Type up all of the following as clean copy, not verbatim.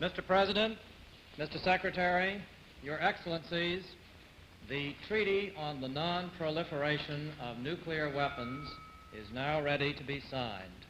Mr. President, Mr. Secretary, Your Excellencies, the Treaty on the Non-Proliferation of Nuclear Weapons is now ready to be signed.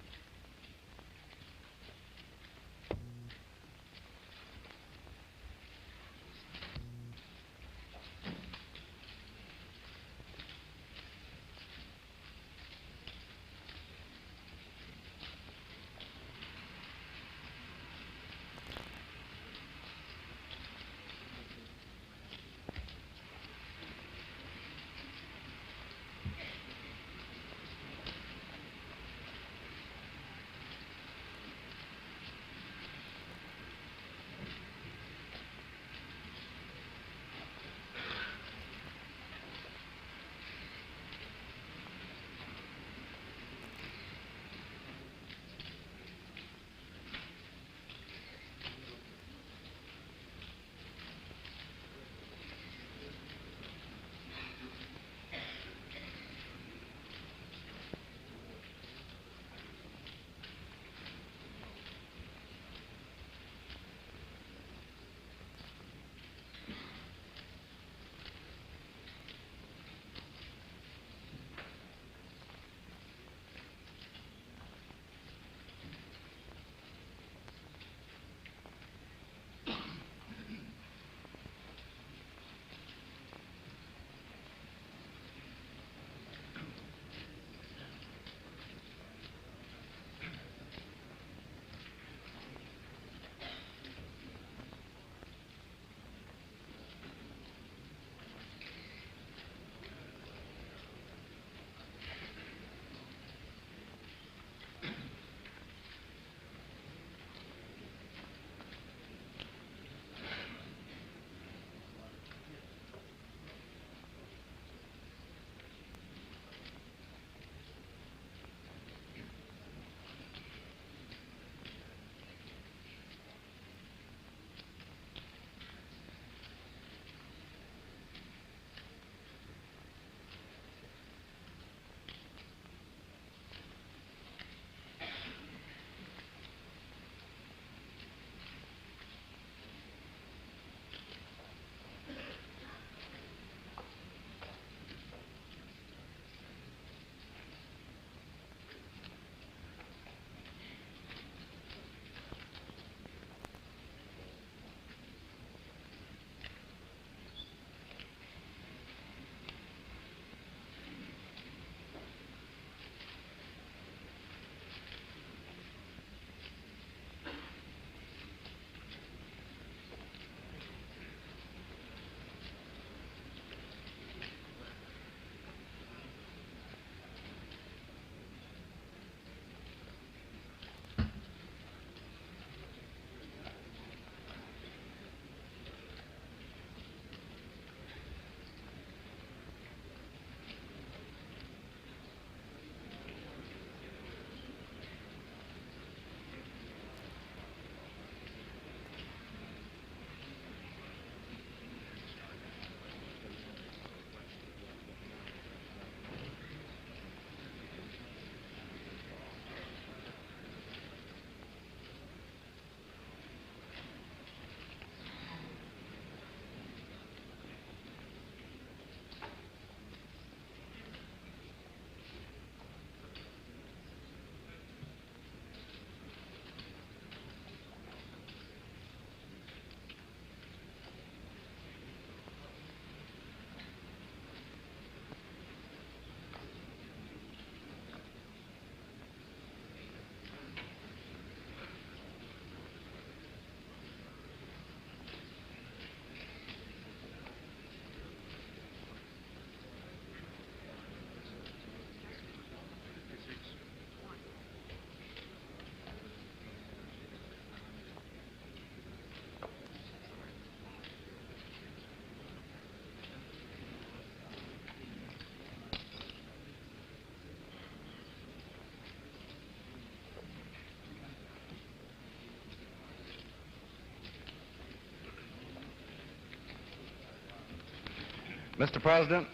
Mr. President,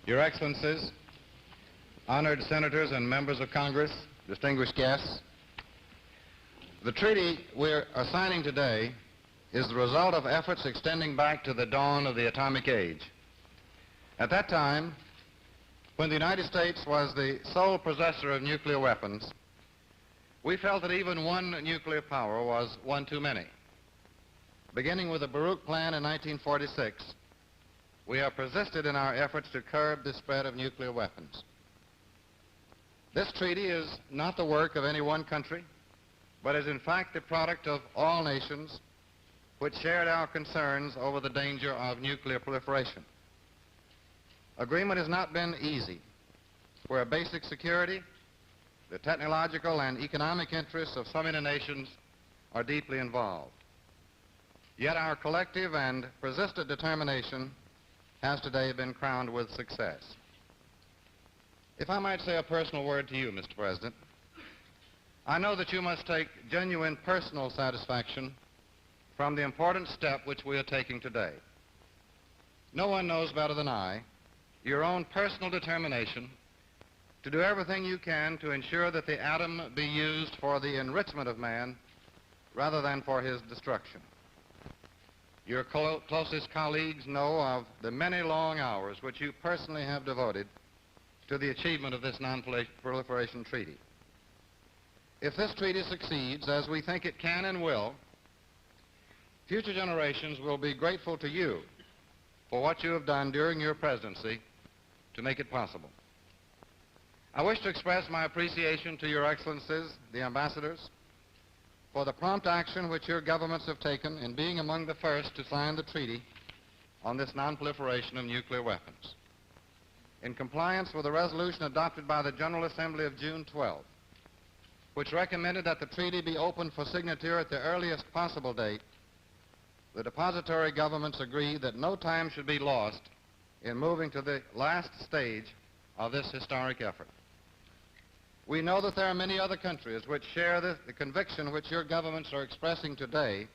Your Excellencies, honored senators and members of Congress, distinguished guests, The treaty we're signing today is the result of efforts extending back to the dawn of the atomic age. At that time, when the United States was the sole possessor of nuclear weapons, we felt that even one nuclear power was one too many. Beginning with the Baruch Plan in 1946, we have persisted in our efforts to curb the spread of nuclear weapons. This treaty is not the work of any one country, but is in fact the product of all nations which shared our concerns over the danger of nuclear proliferation. Agreement has not been easy, where basic security, the technological and economic interests of so many nations are deeply involved. Yet our collective and persistent determination has today been crowned with success. If I might say a personal word to you, Mr. President, I know that you must take genuine personal satisfaction from the important step which we are taking today. No one knows better than I your own personal determination to do everything you can to ensure that the atom be used for the enrichment of man rather than for his destruction. Your closest colleagues know of the many long hours which you personally have devoted to the achievement of this non-proliferation treaty. If this treaty succeeds, as we think it can and will, future generations will be grateful to you for what you have done during your presidency to make it possible. I wish to express my appreciation to your excellencies, the ambassadors, for the prompt action which your governments have taken in being among the first to sign the treaty on this non-proliferation of nuclear weapons. In compliance with the resolution adopted by the General Assembly of June 12, which recommended that the treaty be opened for signature at the earliest possible date, the depository governments agreed that no time should be lost in moving to the last stage of this historic effort. We know that there are many other countries which share the conviction which your governments are expressing today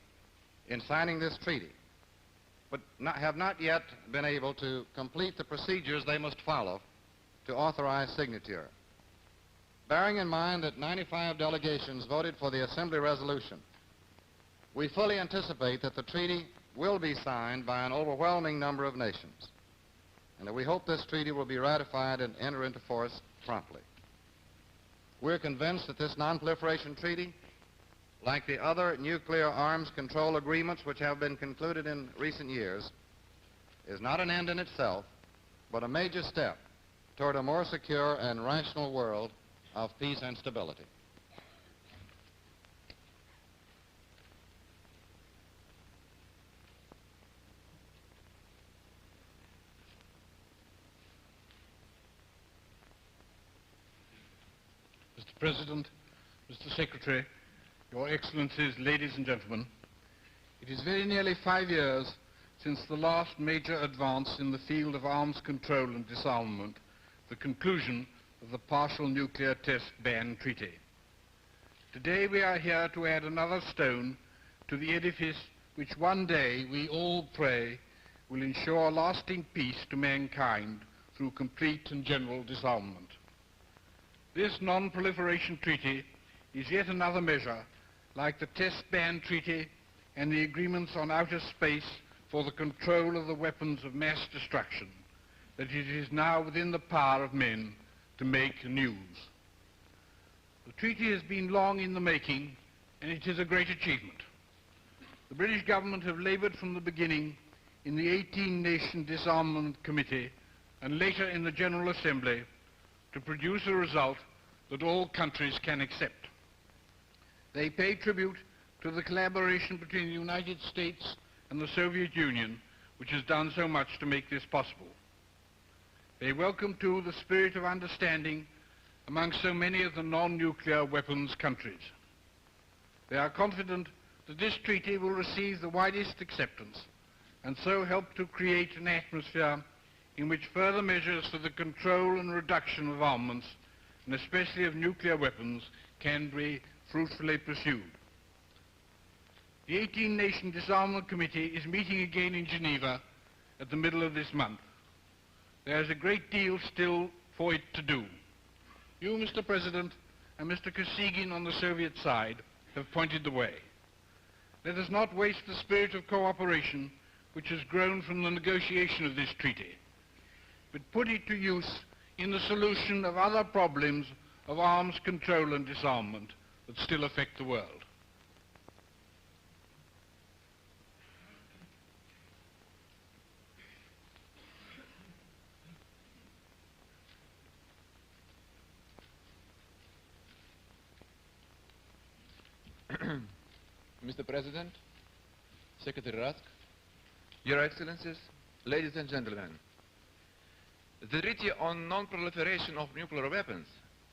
in signing this treaty, but have not yet been able to complete the procedures they must follow to authorize signature. Bearing in mind that 95 delegations voted for the Assembly resolution, we fully anticipate that the treaty will be signed by an overwhelming number of nations, and that we hope this treaty will be ratified and enter into force promptly. We're convinced that this non-proliferation treaty, like the other nuclear arms control agreements which have been concluded in recent years, is not an end in itself, but a major step toward a more secure and rational world of peace and stability. Mr. President, Mr. Secretary, Your Excellencies, ladies and gentlemen, it is very nearly 5 years since the last major advance in the field of arms control and disarmament, the conclusion of the Partial Nuclear Test Ban Treaty. Today we are here to add another stone to the edifice which one day we all pray will ensure lasting peace to mankind through complete and general disarmament. This non-proliferation treaty is yet another measure, like the Test Ban Treaty and the agreements on outer space for the control of the weapons of mass destruction, that it is now within the power of men to make news. The treaty has been long in the making, and it is a great achievement. The British government have labored from the beginning in the 18-nation Disarmament Committee and later in the General Assembly to produce a result that all countries can accept. They pay tribute to the collaboration between the United States and the Soviet Union, which has done so much to make this possible. They welcome, too, the spirit of understanding among so many of the non-nuclear weapons countries. They are confident that this treaty will receive the widest acceptance and so help to create an atmosphere in which further measures for the control and reduction of armaments, and especially of nuclear weapons, can be fruitfully pursued. The 18-nation Disarmament Committee is meeting again in Geneva at the middle of this month. There is a great deal still for it to do. You, Mr. President, and Mr. Kosygin on the Soviet side have pointed the way. Let us not waste the spirit of cooperation which has grown from the negotiation of this treaty, but put it to use in the solution of other problems of arms control and disarmament that still affect the world. Mr. President, Secretary Rusk, Your Excellencies, ladies and gentlemen, the Treaty on Non-Proliferation of Nuclear Weapons,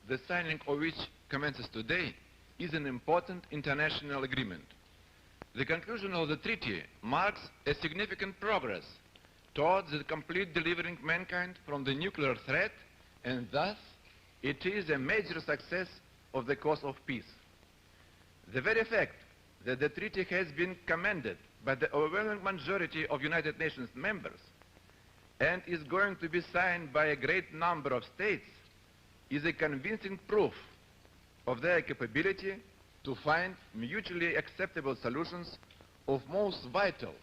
the signing of which commences today, is an important international agreement. The conclusion of the treaty marks a significant progress towards the complete delivering mankind from the nuclear threat, and thus it is a major success of the cause of peace. The very fact that the treaty has been commended by the overwhelming majority of United Nations members and is going to be signed by a great number of states is a convincing proof of their capability to find mutually acceptable solutions of most vital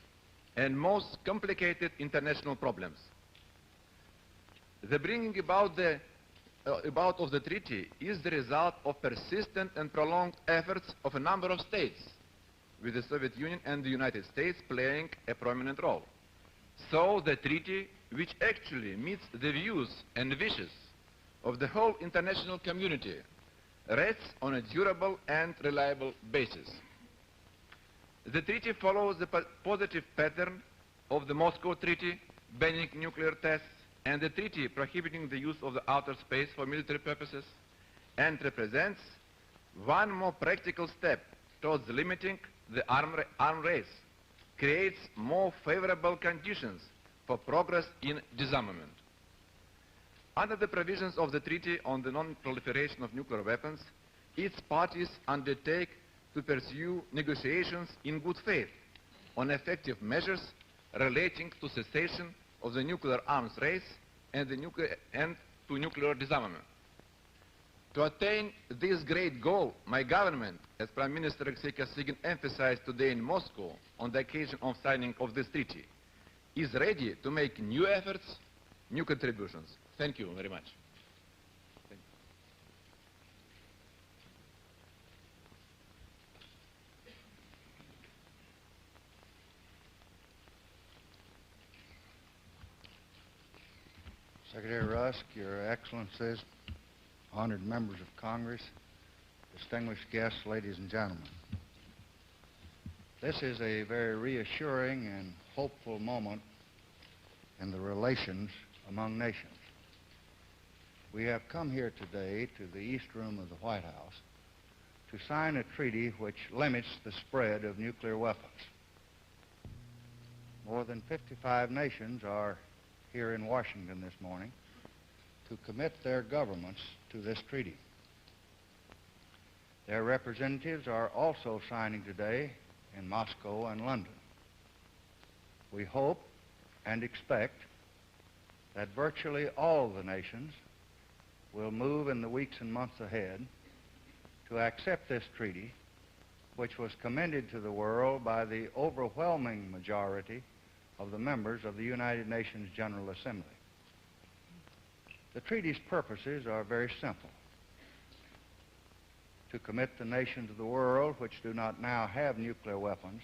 and most complicated international problems. The bringing about of the treaty is the result of persistent and prolonged efforts of a number of states, with the Soviet Union and the United States playing a prominent role. So the treaty, which actually meets the views and wishes of the whole international community, rests on a durable and reliable basis. The treaty follows the positive pattern of the Moscow Treaty banning nuclear tests and the treaty prohibiting the use of the outer space for military purposes, and represents one more practical step towards limiting the arms race, creates more favorable conditions for progress in disarmament. Under the provisions of the Treaty on the Non-Proliferation of Nuclear Weapons, its parties undertake to pursue negotiations in good faith on effective measures relating to cessation of the nuclear arms race and to nuclear disarmament. To attain this great goal, my government, as Prime Minister Alexei Kosygin emphasized today in Moscow on the occasion of signing of this treaty, is ready to make new efforts, new contributions. Thank you very much. Secretary Rusk, Your Excellencies, honored members of Congress, distinguished guests, ladies and gentlemen. This is a very reassuring and hopeful moment in the relations among nations. We have come here today to the East Room of the White House to sign a treaty which limits the spread of nuclear weapons. More than 55 nations are here in Washington this morning to commit their governments to this treaty. Their representatives are also signing today in Moscow and London. We hope and expect that virtually all the nations will move in the weeks and months ahead to accept this treaty, which was commended to the world by the overwhelming majority of the members of the United Nations General Assembly. The treaty's purposes are very simple: to commit the nations of the world which do not now have nuclear weapons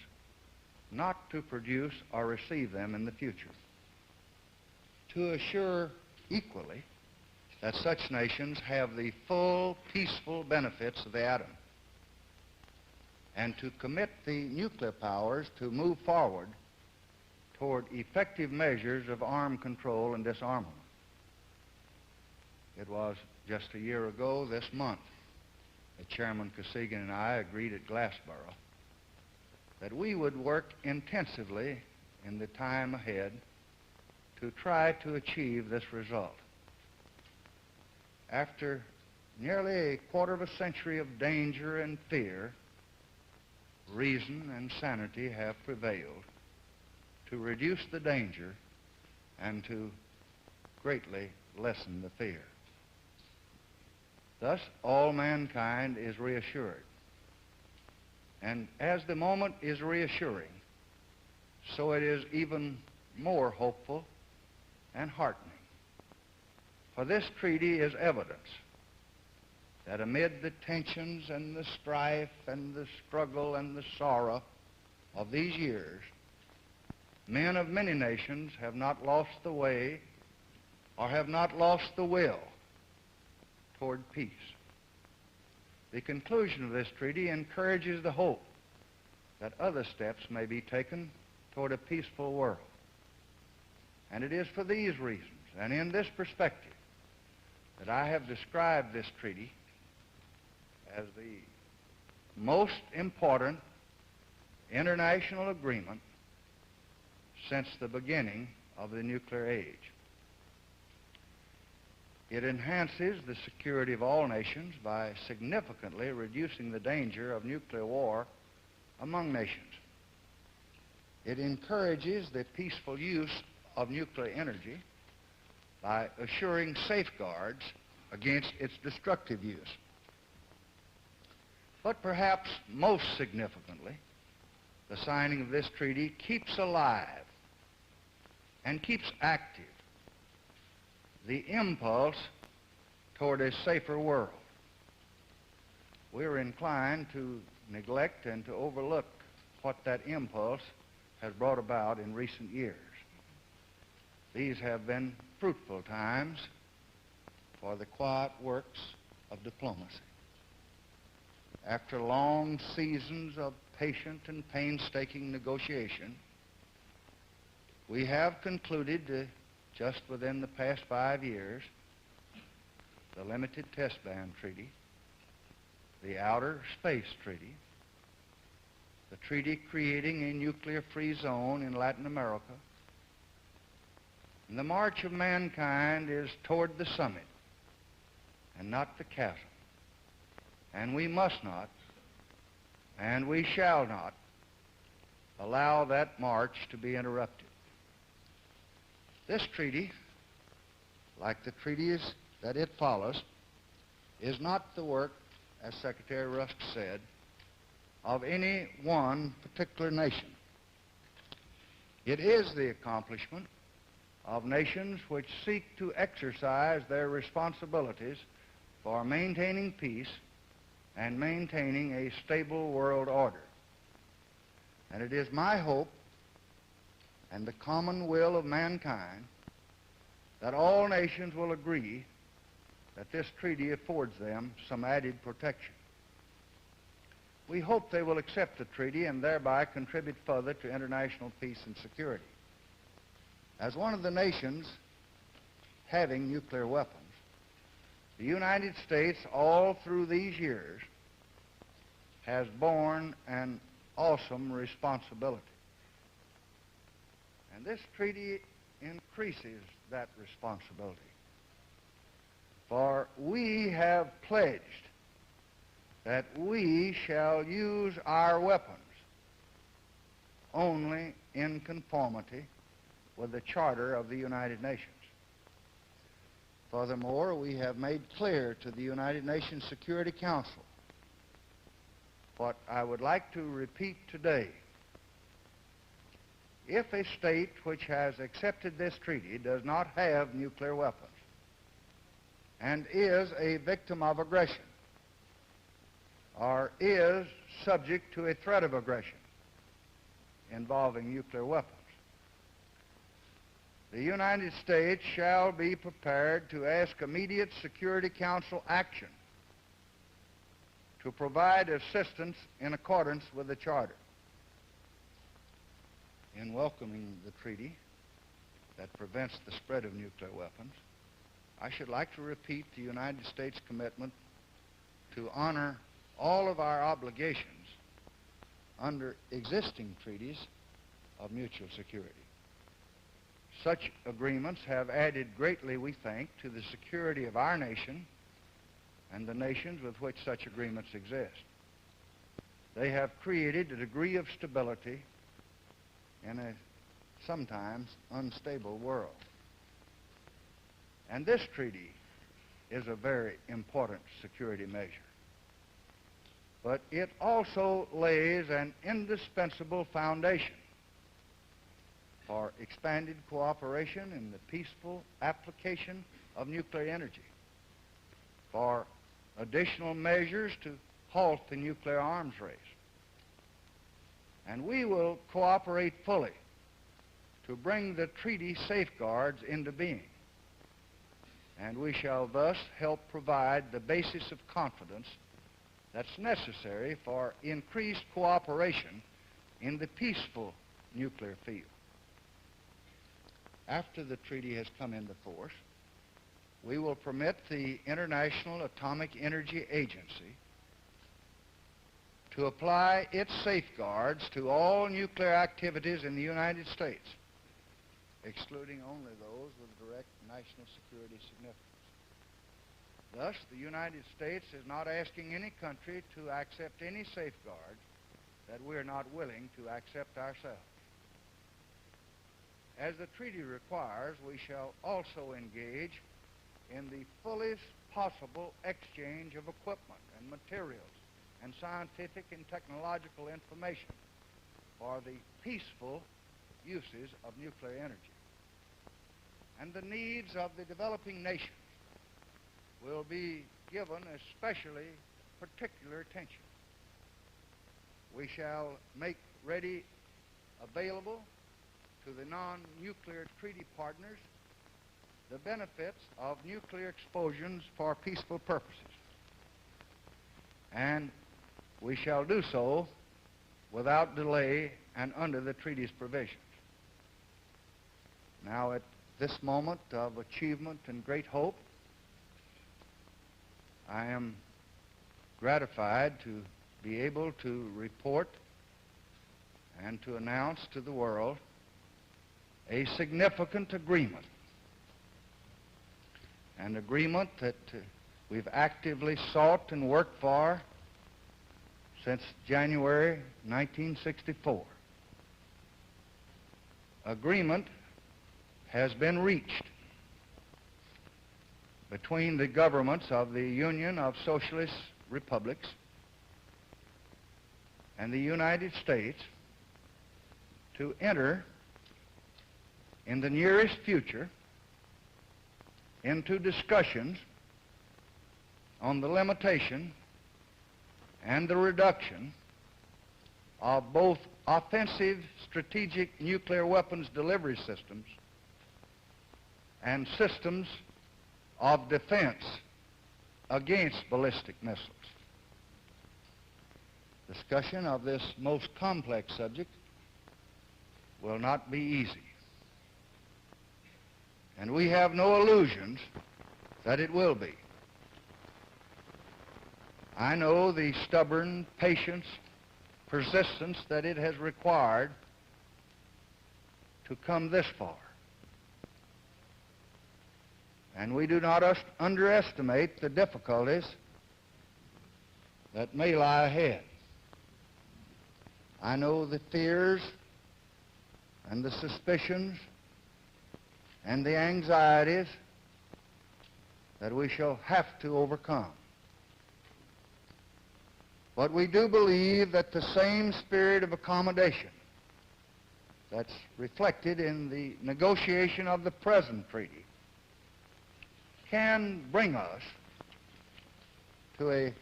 not to produce or receive them in the future, to assure equally that such nations have the full peaceful benefits of the atom, and to commit the nuclear powers to move forward toward effective measures of arms control and disarmament. It was just a year ago this month that Chairman Kosygin and I agreed at Glassboro that we would work intensively in the time ahead to try to achieve this result. After nearly a quarter of a century of danger and fear, reason and sanity have prevailed to reduce the danger and to greatly lessen the fear. Thus, all mankind is reassured And as the moment is reassuring, so it is even more hopeful and heartening. For this treaty is evidence that amid the tensions and the strife and the struggle and the sorrow of these years, men of many nations have not lost the way or have not lost the will toward peace. The conclusion of this treaty encourages the hope that other steps may be taken toward a peaceful world. And it is for these reasons and in this perspective that I have described this treaty as the most important international agreement since the beginning of the nuclear age. It enhances the security of all nations by significantly reducing the danger of nuclear war among nations. It encourages the peaceful use of nuclear energy by assuring safeguards against its destructive use. But perhaps most significantly, the signing of this treaty keeps alive and keeps active the impulse toward a safer world. We're inclined to neglect and to overlook what that impulse has brought about in recent years. These have been fruitful times for the quiet works of diplomacy. After long seasons of patient and painstaking negotiation, we have concluded just within the past 5 years the Limited Test Ban Treaty, the Outer Space Treaty, the treaty creating a nuclear-free zone in Latin America. And the march of mankind is toward the summit and not the chasm. And we must not, and we shall not, allow that march to be interrupted. This treaty, like the treaties that it follows, is not the work, as Secretary Rusk said, of any one particular nation. It is the accomplishment of nations which seek to exercise their responsibilities for maintaining peace and maintaining a stable world order. And it is my hope and the common will of mankind that all nations will agree that this treaty affords them some added protection. We hope they will accept the treaty and thereby contribute further to international peace and security. As one of the nations having nuclear weapons, the United States, all through these years, has borne an awesome responsibility. And this treaty increases that responsibility. For we have pledged that we shall use our weapons only in conformity with the Charter of the United Nations. Furthermore, we have made clear to the United Nations Security Council what I would like to repeat today. If a state which has accepted this treaty does not have nuclear weapons and is a victim of aggression or is subject to a threat of aggression involving nuclear weapons, the United States shall be prepared to ask immediate Security Council action to provide assistance in accordance with the Charter. In welcoming the treaty that prevents the spread of nuclear weapons, I should like to repeat the United States' commitment to honor all of our obligations under existing treaties of mutual security. Such agreements have added greatly, we think, to the security of our nation and the nations with which such agreements exist. They have created a degree of stability in a sometimes unstable world. And this treaty is a very important security measure. but it also lays an indispensable foundation for expanded cooperation in the peaceful application of nuclear energy, for additional measures to halt the nuclear arms race. And we will cooperate fully to bring the treaty safeguards into being. And we shall thus help provide the basis of confidence that's necessary for increased cooperation in the peaceful nuclear field. After the treaty has come into force, we will permit the International Atomic Energy Agency to apply its safeguards to all nuclear activities in the United States, excluding only those with direct national security significance. Thus, the United States is not asking any country to accept any safeguards that we're not willing to accept ourselves. As the treaty requires, we shall also engage in the fullest possible exchange of equipment and materials and scientific and technological information for the peaceful uses of nuclear energy. And the needs of the developing nations will be given especially particular attention. We shall make ready available to the non-nuclear treaty partners the benefits of nuclear explosions for peaceful purposes. And we shall do so without delay and under the treaty's provisions. Now, at this moment of achievement and great hope, I am gratified to be able to report and to announce to the world a significant agreement, an agreement that we've actively sought and worked for since January 1964. Agreement has been reached between the governments of the Union of Socialist Republics and the United States to enter in the nearest future into discussions on the limitation and the reduction of both offensive strategic nuclear weapons delivery systems and systems of defense against ballistic missiles. Discussion of this most complex subject will not be easy. And we have no illusions that it will be. I know the stubborn patience, persistence that it has required to come this far. And we do not underestimate the difficulties that may lie ahead. I know the fears and the suspicions and the anxieties that we shall have to overcome. But we do believe that the same spirit of accommodation that's reflected in the negotiation of the present treaty can bring us to a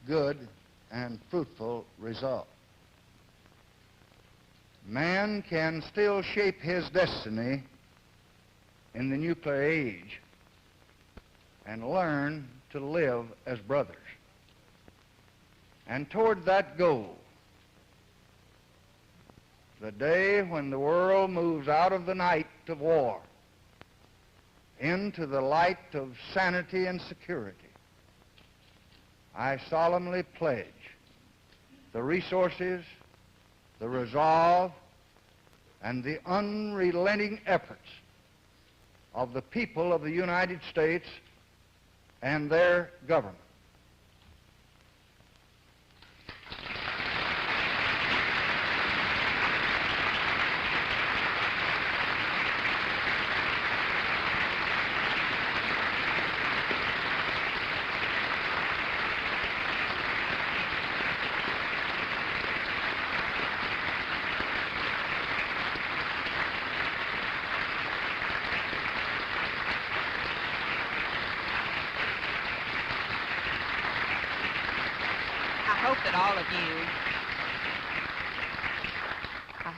good and fruitful result. Man can still shape his destiny in the nuclear age and learn to live as brothers. And toward that goal, the day when the world moves out of the night of war into the light of sanity and security, I solemnly pledge the resources, the resolve, and the unrelenting efforts of the people of the United States and their government.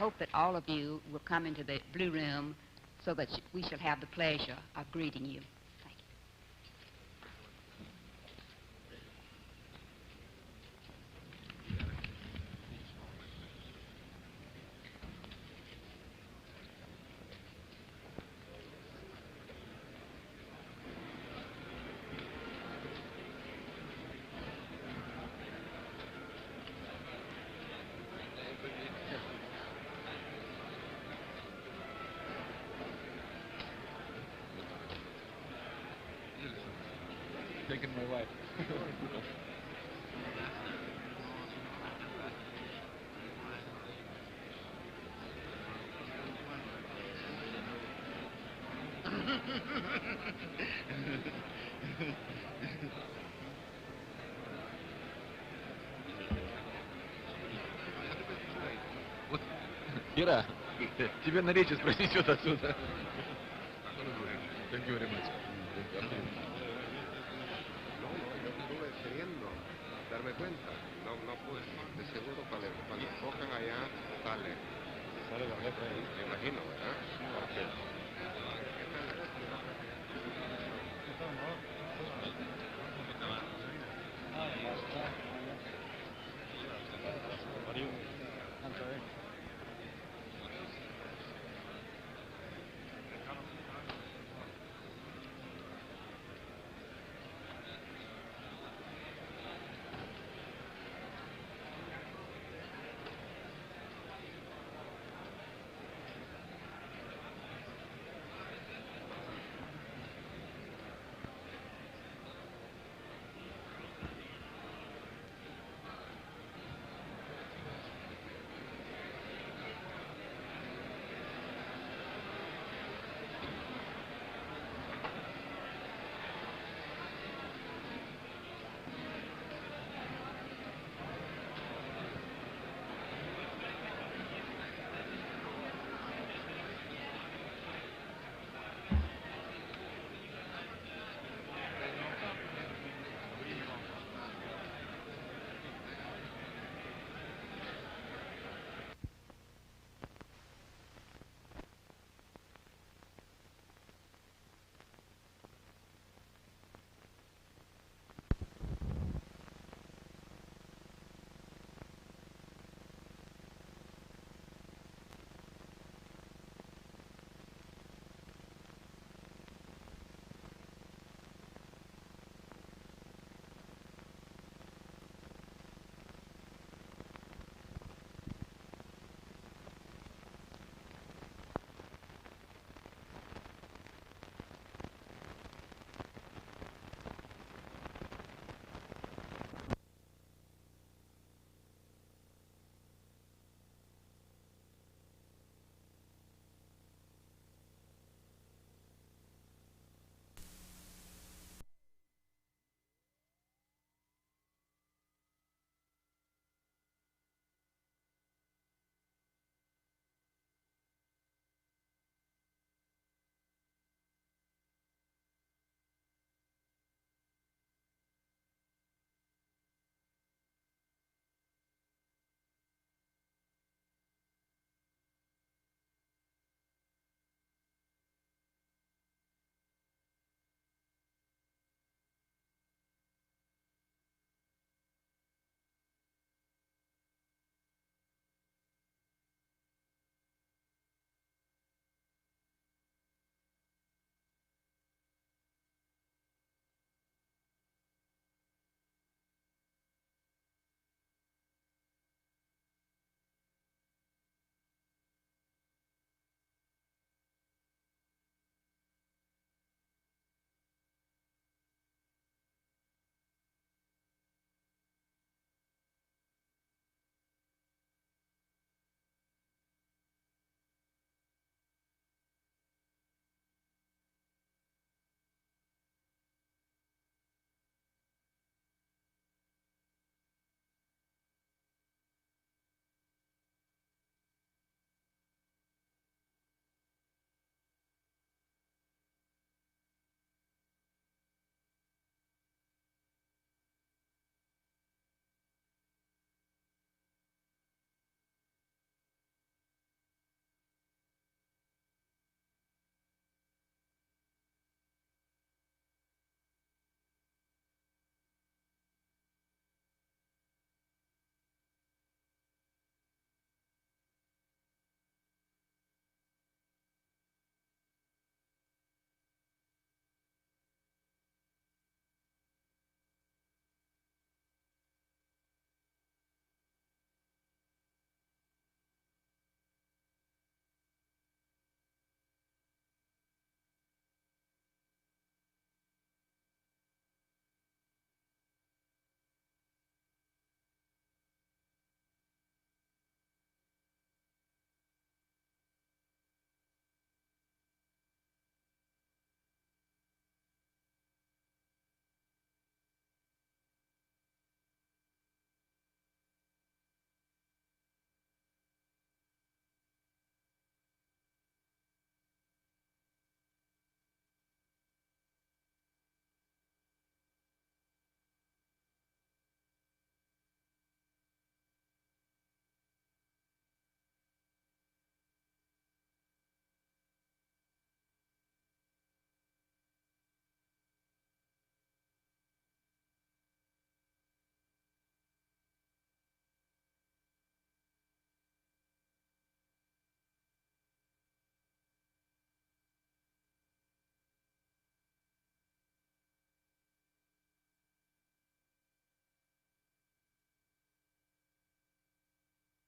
hope that all of you will come into the Blue Room so that we shall have the pleasure of greeting you. Thank you. Taking my wife. Вот, Ира, тебе на речи спросить вот отсюда. Thank you very much. Darme cuenta, no pude, de seguro cuando tocan allá sale. Sale la letra ahí. Me imagino, ¿verdad? Okay.